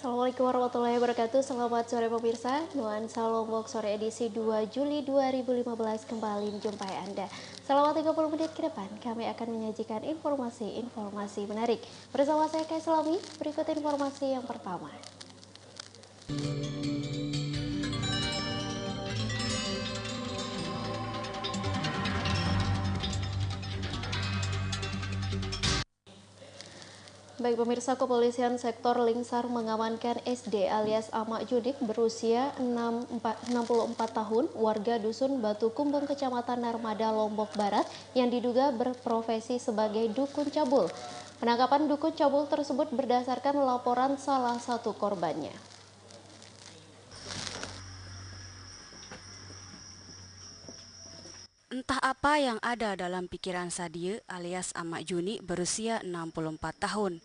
Assalamualaikum warahmatullahi wabarakatuh. Selamat sore pemirsa. Nuansa Lombok sore edisi 2 Juli 2015 kembali menjumpai Anda. Selama 30 menit ke depan kami akan menyajikan informasi menarik. Bersama saya Kay Selami, berikut informasi yang pertama. Baik pemirsa, kepolisian sektor Lingsar mengamankan SD alias Amak Judik berusia 64 tahun, warga dusun Batu Kumbung, Kecamatan Narmada, Lombok Barat, yang diduga berprofesi sebagai dukun cabul. Penangkapan dukun cabul tersebut berdasarkan laporan salah satu korbannya. Entah apa yang ada dalam pikiran Sadie alias Amak Juni berusia 64 tahun.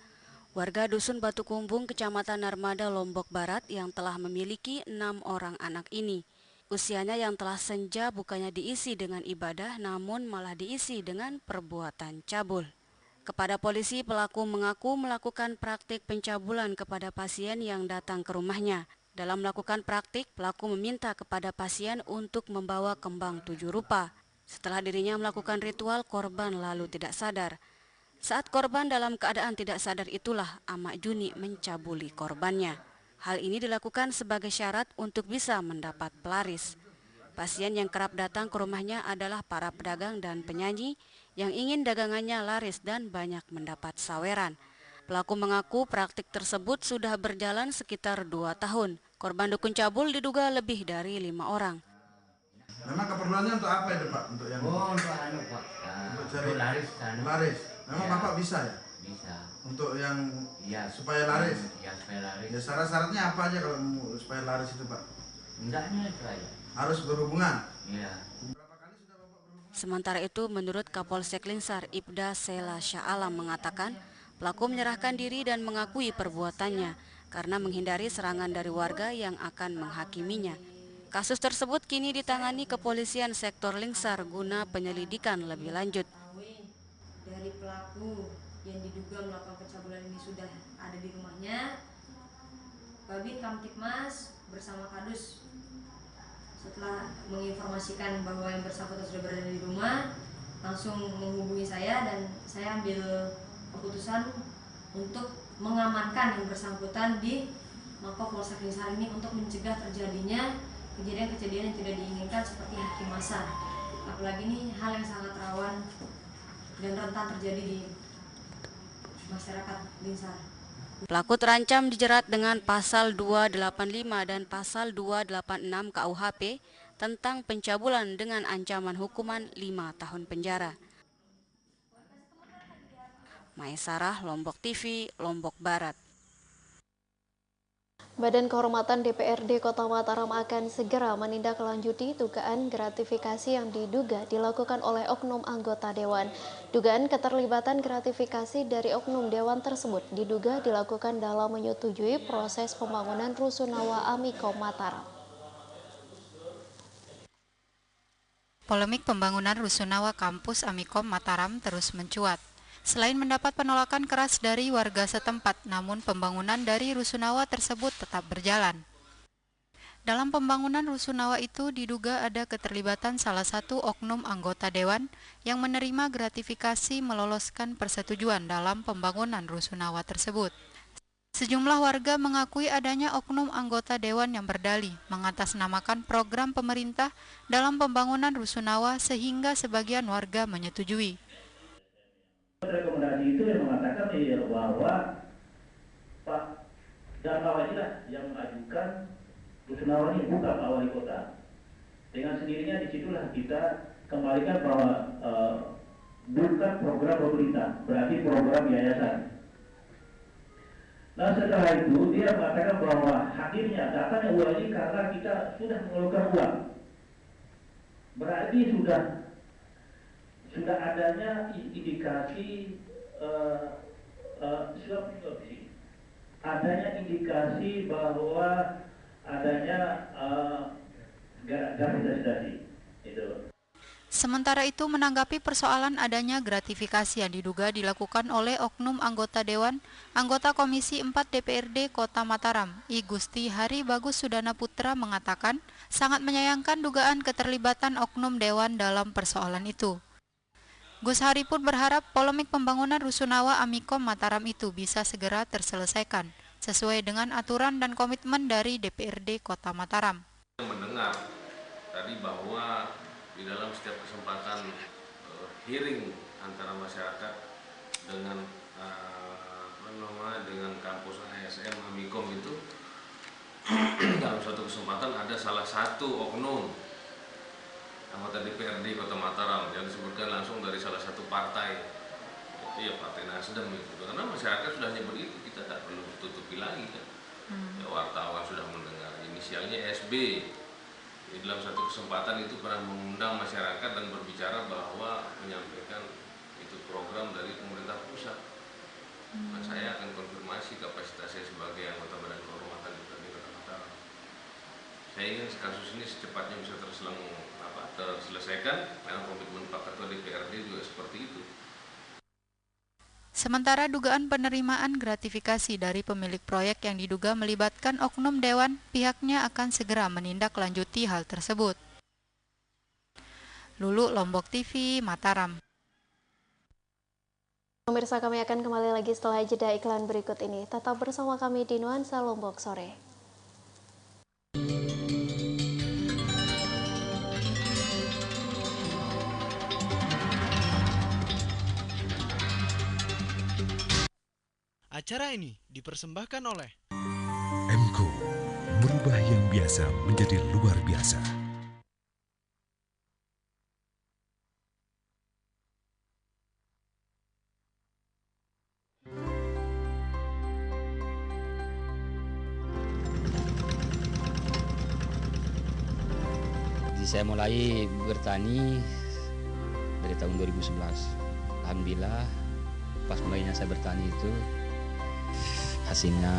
Warga dusun Batu Kumbung, Kecamatan Narmada, Lombok Barat yang telah memiliki 6 orang anak ini. Usianya yang telah senja bukannya diisi dengan ibadah, namun malah diisi dengan perbuatan cabul. Kepada polisi, pelaku mengaku melakukan praktik pencabulan kepada pasien yang datang ke rumahnya. Dalam melakukan praktik, pelaku meminta kepada pasien untuk membawa kembang 7 rupa. Setelah dirinya melakukan ritual, korban lalu tidak sadar. Saat korban dalam keadaan tidak sadar itulah Amak Juni mencabuli korbannya. Hal ini dilakukan sebagai syarat untuk bisa mendapat pelaris. Pasien yang kerap datang ke rumahnya adalah para pedagang dan penyanyi yang ingin dagangannya laris dan banyak mendapat saweran. Pelaku mengaku praktik tersebut sudah berjalan sekitar 2 tahun. Korban dukun cabul diduga lebih dari 5 orang. Memang keperluannya untuk apa itu Pak? Untuk yang untuk Pak. Untuk cari laris. Laris. Memang Ya. Bapak bisa ya? Bisa. Untuk yang Ya. supaya laris? Ya, supaya laris. Ya, syarat-syaratnya apa aja kalau supaya laris itu Pak? Enggaknya itu aja. Harus berhubungan? Iya. Berapa kali sudah Bapak berhubungan? Sementara itu, menurut Kapolsek Lingsar, Ibda Sela Syaalam mengatakan, pelaku menyerahkan diri dan mengakui perbuatannya karena menghindari serangan dari warga yang akan menghakiminya. Kasus tersebut kini ditangani kepolisian sektor Lingsar guna penyelidikan lebih lanjut. Dari pelaku yang diduga melakukan pencabulan ini sudah ada di rumahnya, Babin Kamtipmas bersama Kadus setelah menginformasikan bahwa yang bersangkutan sudah berada di rumah, langsung menghubungi saya dan saya ambil keputusan untuk mengamankan yang bersangkutan di Mapolsek Lingsar ini untuk mencegah terjadinya kejadian-kejadian yang tidak diinginkan seperti hakim massa. Apalagi ini hal yang sangat rawan dan rentan terjadi di masyarakat Lingsar. Pelaku terancam dijerat dengan pasal 285 dan pasal 286 KUHP tentang pencabulan dengan ancaman hukuman 5 tahun penjara. Maesarah, Lombok TV, Lombok Barat. Badan Kehormatan DPRD Kota Mataram akan segera menindaklanjuti dugaan gratifikasi yang diduga dilakukan oleh oknum anggota Dewan. Dugaan keterlibatan gratifikasi dari oknum Dewan tersebut diduga dilakukan dalam menyetujui proses pembangunan Rusunawa Amikom Mataram. Polemik pembangunan Rusunawa Kampus Amikom Mataram terus mencuat. Selain mendapat penolakan keras dari warga setempat, namun pembangunan dari Rusunawa tersebut tetap berjalan. Dalam pembangunan Rusunawa itu diduga ada keterlibatan salah satu oknum anggota Dewan yang menerima gratifikasi meloloskan persetujuan dalam pembangunan Rusunawa tersebut. Sejumlah warga mengakui adanya oknum anggota Dewan yang berdalih mengatasnamakan program pemerintah dalam pembangunan Rusunawa sehingga sebagian warga menyetujui. Rekomendasi itu yang mengatakan bahwa Pak Darmawan inilah yang mengajukan Rusunawa ini, bukan Pak Wali Kota. Dengan sendirinya disitulah kita kembalikan bahwa bukan program pemerintah, berarti program yayasan. Nah setelah itu dia mengatakan bahwa hadirnya datanya uang ini karena kita sudah mengeluarkan uang. Berarti sudah adanya indikasi adanya indikasi bahwa adanya gratifikasi itu. Sementara itu, menanggapi persoalan adanya gratifikasi yang diduga dilakukan oleh oknum anggota Dewan, anggota Komisi 4 DPRD Kota Mataram, I Gusti Hari Bagus Sudana Putra mengatakan sangat menyayangkan dugaan keterlibatan oknum Dewan dalam persoalan itu. Gus Hari pun berharap polemik pembangunan Rusunawa Amikom Mataram itu bisa segera terselesaikan, sesuai dengan aturan dan komitmen dari DPRD Kota Mataram. Mendengar tadi bahwa di dalam setiap kesempatan hearing antara masyarakat dengan dengan kampus ASM Amikom itu dalam suatu kesempatan ada salah satu oknum anggota DPRD Kota Mataram yang disebutkan langsung dari salah satu partai, ya Partai Nasdem itu. Karena masyarakat sudah nyebut itu, kita tidak perlu tutupi lagi kan. Ya, wartawan sudah mendengar, inisialnya SB. Di dalam satu kesempatan itu pernah mengundang masyarakat dan berbicara bahwa menyampaikan itu program dari pemerintah pusat. Nah, saya akan konfirmasi kapasitas saya sebagai anggota Badan Kehormatan DPRD Kota Mataram. Saya ingin kasus ini secepatnya bisa terselesaikan, karena komitmen Pak Ketua DPRD juga seperti itu. Sementara dugaan penerimaan gratifikasi dari pemilik proyek yang diduga melibatkan oknum Dewan, pihaknya akan segera menindaklanjuti hal tersebut. Lulu, Lombok TV, Mataram. Pemirsa, kami akan kembali lagi setelah jeda iklan berikut ini. Tetap bersama kami di Nuansa Lombok Sore. Acara ini dipersembahkan oleh M.Co, merubah yang biasa menjadi luar biasa. Saya mulai bertani dari tahun 2011. Alhamdulillah, pas mulainya saya bertani itu hasilnya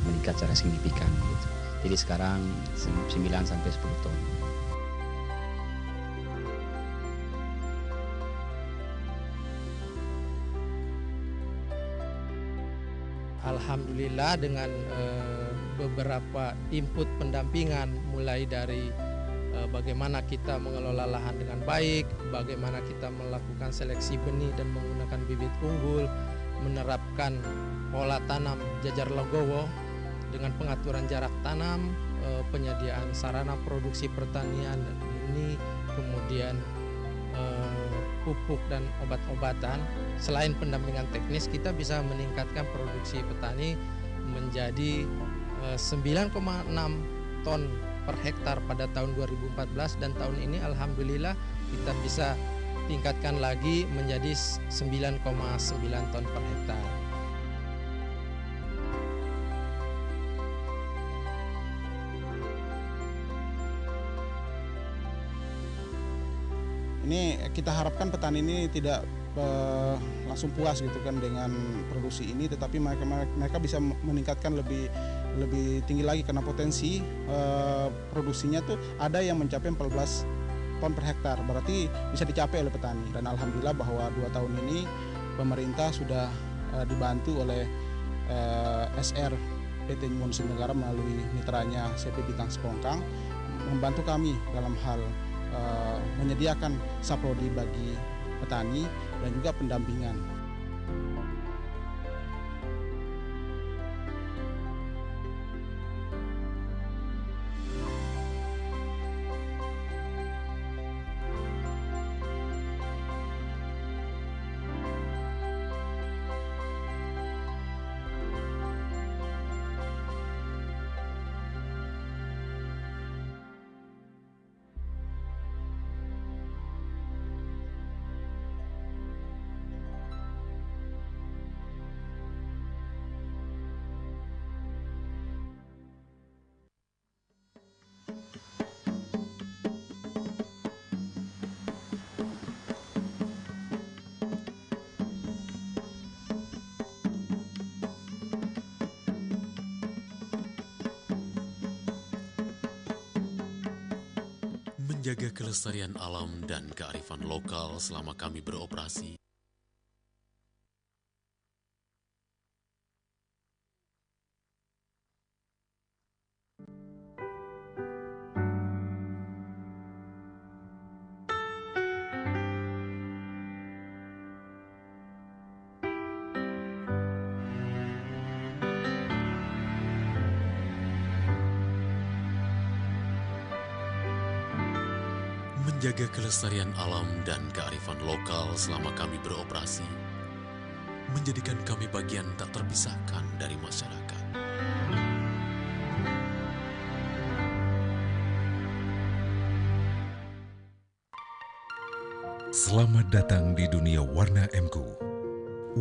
meningkat secara signifikan gitu. Jadi sekarang 9 sampai 10 ton. Alhamdulillah dengan beberapa input pendampingan, mulai dari bagaimana kita mengelola lahan dengan baik, bagaimana kita melakukan seleksi benih dan menggunakan bibit unggul, menerapkan pola tanam jajar legowo dengan pengaturan jarak tanam, penyediaan sarana produksi pertanian dan benih, kemudian pupuk dan obat-obatan. Selain pendampingan teknis, kita bisa meningkatkan produksi petani menjadi 9,6 ton per hektar pada tahun 2014, dan tahun ini alhamdulillah kita bisa tingkatkan lagi menjadi 9,9 ton per hektar. Ini kita harapkan petani ini tidak langsung puas gitu kan dengan produksi ini, tetapi mereka bisa meningkatkan lebih tinggi lagi, karena potensi produksinya tuh ada yang mencapai 14 ton per hektar, berarti bisa dicapai oleh petani. Dan alhamdulillah bahwa 2 tahun ini pemerintah sudah dibantu oleh SR PT Nyumun Negara melalui mitranya CP Bintang Sepongkang membantu kami dalam hal menyediakan saprodi bagi petani dan juga pendampingan. menjaga kelestarian alam dan kearifan lokal selama kami beroperasi. Menjaga kelestarian alam dan kearifan lokal selama kami beroperasi, menjadikan kami bagian tak terpisahkan dari masyarakat. Selamat datang di dunia warna MKU.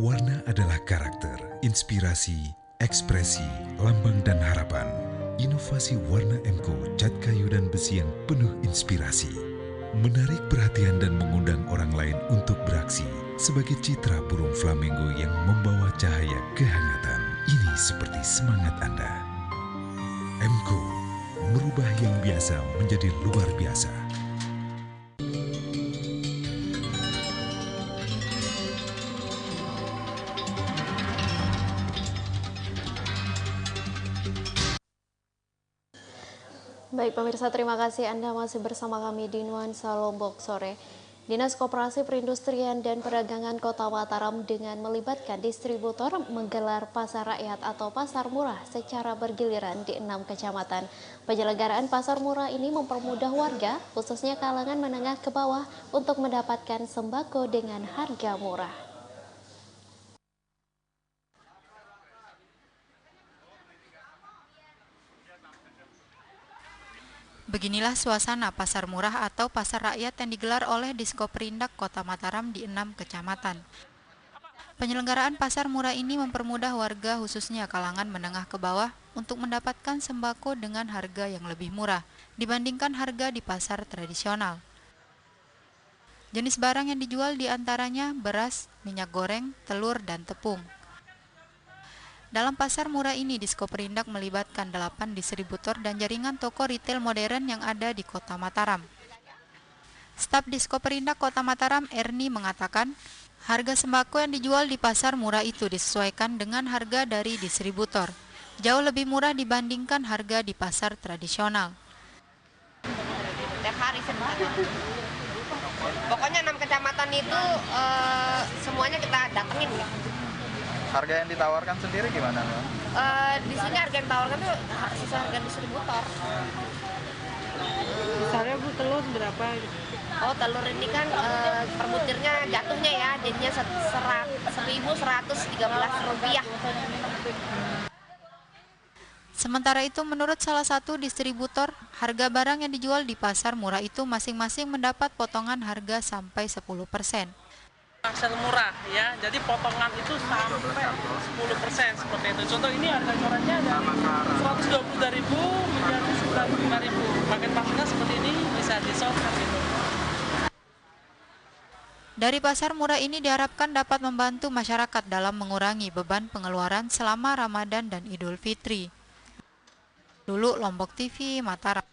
Warna adalah karakter, inspirasi, ekspresi, lambang dan harapan. Inovasi warna MKU cat kayu dan besi yang penuh inspirasi. Menarik perhatian dan mengundang orang lain untuk beraksi sebagai citra burung flamingo yang membawa cahaya kehangatan. Ini seperti semangat Anda. MKU, merubah yang biasa menjadi luar biasa. Baik pemirsa, terima kasih Anda masih bersama kami di Nuansa Lombok Sore. Dinas Koperasi Perindustrian dan Perdagangan Kota Mataram dengan melibatkan distributor menggelar pasar rakyat atau pasar murah secara bergiliran di 6 kecamatan. Penyelenggaraan pasar murah ini mempermudah warga, khususnya kalangan menengah ke bawah, untuk mendapatkan sembako dengan harga murah. Beginilah suasana pasar murah atau pasar rakyat yang digelar oleh Diskoperindak Kota Mataram di 6 kecamatan. Penyelenggaraan pasar murah ini mempermudah warga khususnya kalangan menengah ke bawah untuk mendapatkan sembako dengan harga yang lebih murah dibandingkan harga di pasar tradisional. Jenis barang yang dijual diantaranya beras, minyak goreng, telur, dan tepung. Dalam pasar murah ini, Diskoperindak melibatkan 8 distributor dan jaringan toko retail modern yang ada di Kota Mataram. Staf Diskoperindak Kota Mataram, Erni, mengatakan, harga sembako yang dijual di pasar murah itu disesuaikan dengan harga dari distributor, jauh lebih murah dibandingkan harga di pasar tradisional. Tiap hari sembako. Pokoknya 6 kecamatan itu semuanya kita datengin. Harga yang ditawarkan sendiri gimana? Di sini harga yang ditawarkan tuh sesuai harga distributor. Misalnya Bu, telur berapa? Oh, telur ini kan per butirnya jatuhnya ya, jadinya Rp1.113. Sementara itu, menurut salah satu distributor, harga barang yang dijual di pasar murah itu masing-masing mendapat potongan harga sampai 10%. Pasar murah ya, jadi potongan itu sampai 10% seperti itu. Contoh ini harga corannya dari 122.000 menjadi 95.000. Paket pasarnya seperti ini bisa disolkan gitu. Dari pasar murah ini diharapkan dapat membantu masyarakat dalam mengurangi beban pengeluaran selama Ramadan dan Idul Fitri. Lulu, Lombok TV, Mataram.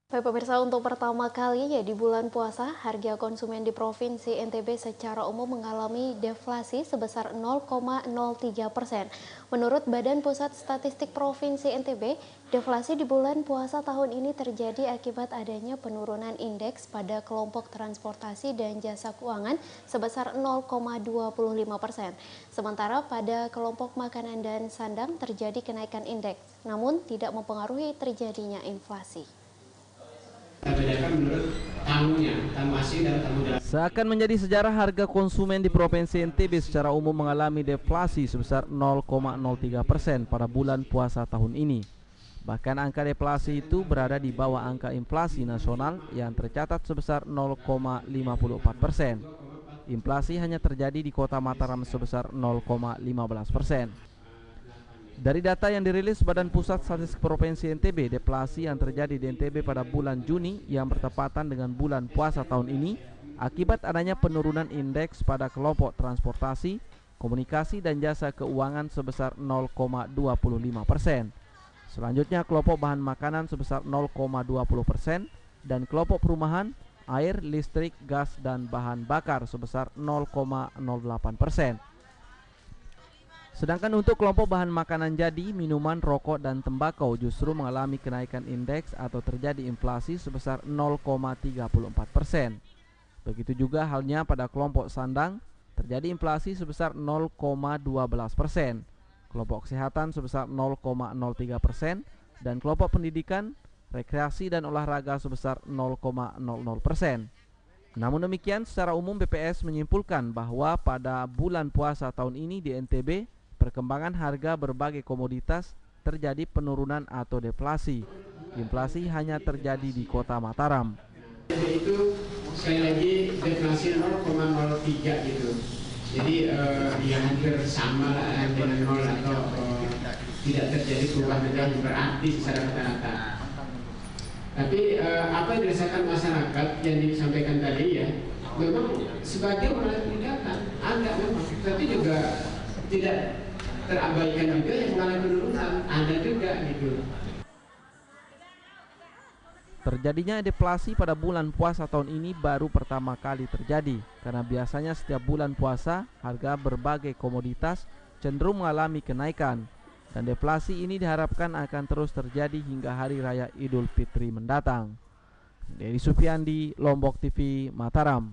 Baik pemirsa, untuk pertama kalinya di bulan puasa, harga konsumen di Provinsi NTB secara umum mengalami deflasi sebesar 0,03%. Menurut Badan Pusat Statistik Provinsi NTB, deflasi di bulan puasa tahun ini terjadi akibat adanya penurunan indeks pada kelompok transportasi dan jasa keuangan sebesar 0,25%. Sementara pada kelompok makanan dan sandang terjadi kenaikan indeks, namun tidak mempengaruhi terjadinya inflasi. Seakan menjadi sejarah, harga konsumen di Provinsi NTB secara umum mengalami deflasi sebesar 0,03% pada bulan puasa tahun ini. Bahkan angka deflasi itu berada di bawah angka inflasi nasional yang tercatat sebesar 0,54%. Inflasi hanya terjadi di Kota Mataram sebesar 0,15%. Dari data yang dirilis Badan Pusat Statistik Provinsi NTB, deflasi yang terjadi di NTB pada bulan Juni yang bertepatan dengan bulan puasa tahun ini akibat adanya penurunan indeks pada kelompok transportasi, komunikasi dan jasa keuangan sebesar 0,25%. Selanjutnya kelompok bahan makanan sebesar 0,20% dan kelompok perumahan, air, listrik, gas, dan bahan bakar sebesar 0,08%. Sedangkan untuk kelompok bahan makanan jadi, minuman, rokok, dan tembakau justru mengalami kenaikan indeks atau terjadi inflasi sebesar 0,34%. Begitu juga halnya pada kelompok sandang, terjadi inflasi sebesar 0,12%, kelompok kesehatan sebesar 0,03%, dan kelompok pendidikan, rekreasi, dan olahraga sebesar 0,00%. Namun demikian, secara umum BPS menyimpulkan bahwa pada bulan puasa tahun ini di NTB, perkembangan harga berbagai komoditas terjadi penurunan atau deflasi. Inflasi hanya terjadi di Kota Mataram. Itu sekali lagi deflasi 0,03 gitu. Jadi ya hampir sama lah dengan 0 atau tidak terjadi perubahan yang berarti secara rata-rata. Tapi apa yang dirasakan masyarakat yang disampaikan tadi ya, memang sebagian mengalami peningkatan, ada memang, tapi juga tidak terabaikan juga yang mengalami penurunan, ada juga gitu. Terjadinya deflasi pada bulan puasa tahun ini baru pertama kali terjadi, karena biasanya setiap bulan puasa harga berbagai komoditas cenderung mengalami kenaikan. Dan deflasi ini diharapkan akan terus terjadi hingga Hari Raya Idul Fitri mendatang. Dedi Sufiandi, Lombok TV, Mataram.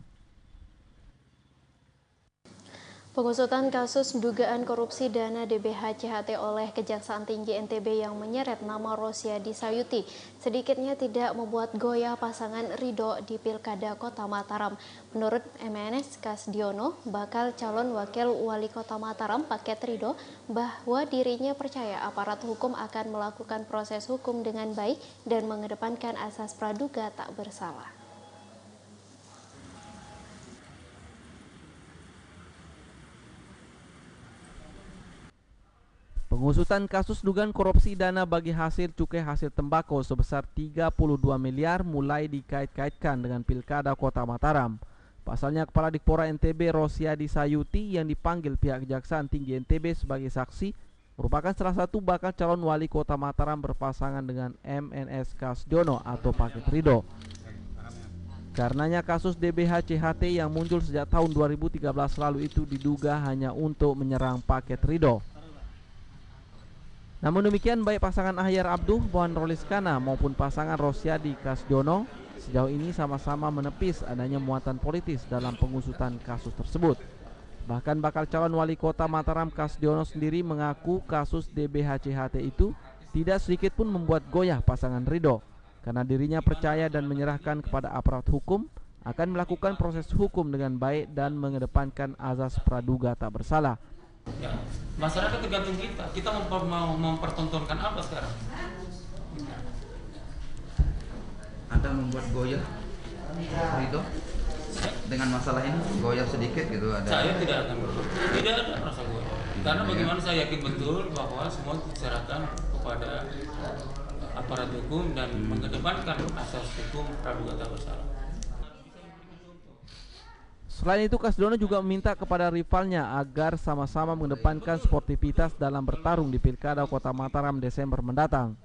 Pengusutan kasus dugaan korupsi dana DBH-CHT oleh Kejaksaan Tinggi NTB yang menyeret nama Rosiadi Sayuti sedikitnya tidak membuat goyah pasangan Ridho di Pilkada Kota Mataram. Menurut MNS Kasdiono, bakal calon wakil wali Kota Mataram Paket Ridho, bahwa dirinya percaya aparat hukum akan melakukan proses hukum dengan baik dan mengedepankan asas praduga tak bersalah. Pengusutan kasus dugaan korupsi dana bagi hasil cukai hasil tembakau sebesar 32 miliar mulai dikait-kaitkan dengan Pilkada Kota Mataram. Pasalnya Kepala Dikpora NTB Rosiadi Sayuti yang dipanggil pihak Kejaksaan Tinggi NTB sebagai saksi merupakan salah satu bakal calon wali Kota Mataram berpasangan dengan MNS Kasdiono atau Paket Ridho. Karenanya kasus DBH-CHT yang muncul sejak tahun 2013 lalu itu diduga hanya untuk menyerang Paket Ridho. Namun demikian, baik pasangan Ahyar Abduh, Bohan Roliskana maupun pasangan Rosiadi Kasdiono sejauh ini sama-sama menepis adanya muatan politis dalam pengusutan kasus tersebut. Bahkan bakal calon wali Kota Mataram Kasdiono sendiri mengaku kasus DBH-CHT itu tidak sedikit pun membuat goyah pasangan Ridho, karena dirinya percaya dan menyerahkan kepada aparat hukum akan melakukan proses hukum dengan baik dan mengedepankan azas praduga tak bersalah. Ya, masyarakat tergantung kita mau mempertontonkan apa sekarang. Anda membuat goyah Ridho dengan masalah ini, goyah sedikit gitu ada. Saya tidak akan tidak ada rasa goyah, karena bagaimana saya yakin betul bahwa semua diserahkan kepada aparat hukum dan mengedepankan asas hukum praduga tak bersalah. Selain itu, Kasdiono juga meminta kepada rivalnya agar sama-sama mengedepankan sportivitas dalam bertarung di Pilkada Kota Mataram Desember mendatang.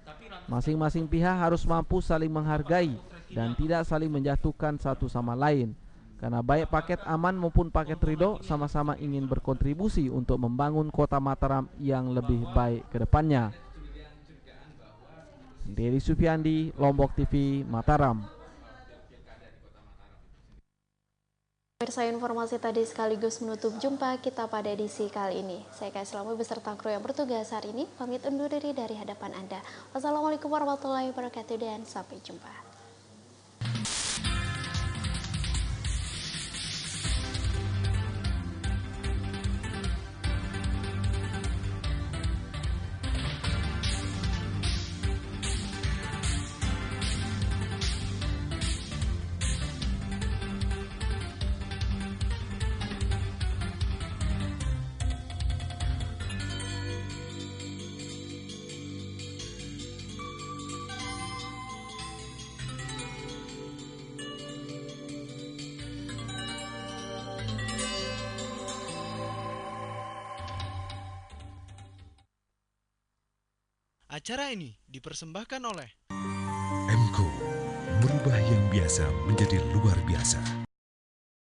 Masing-masing pihak harus mampu saling menghargai dan tidak saling menjatuhkan satu sama lain. Karena baik Paket Aman maupun Paket Ridho sama-sama ingin berkontribusi untuk membangun Kota Mataram yang lebih baik ke depannya. Dedi Sufiandi, Lombok TV, Mataram. Pemirsa, informasi tadi sekaligus menutup jumpa kita pada edisi kali ini. Saya Kak Selamat beserta kru yang bertugas hari ini pamit undur diri dari hadapan Anda. Wassalamualaikum warahmatullahi wabarakatuh dan sampai jumpa. Acara ini dipersembahkan oleh MCO, merubah yang biasa menjadi luar biasa.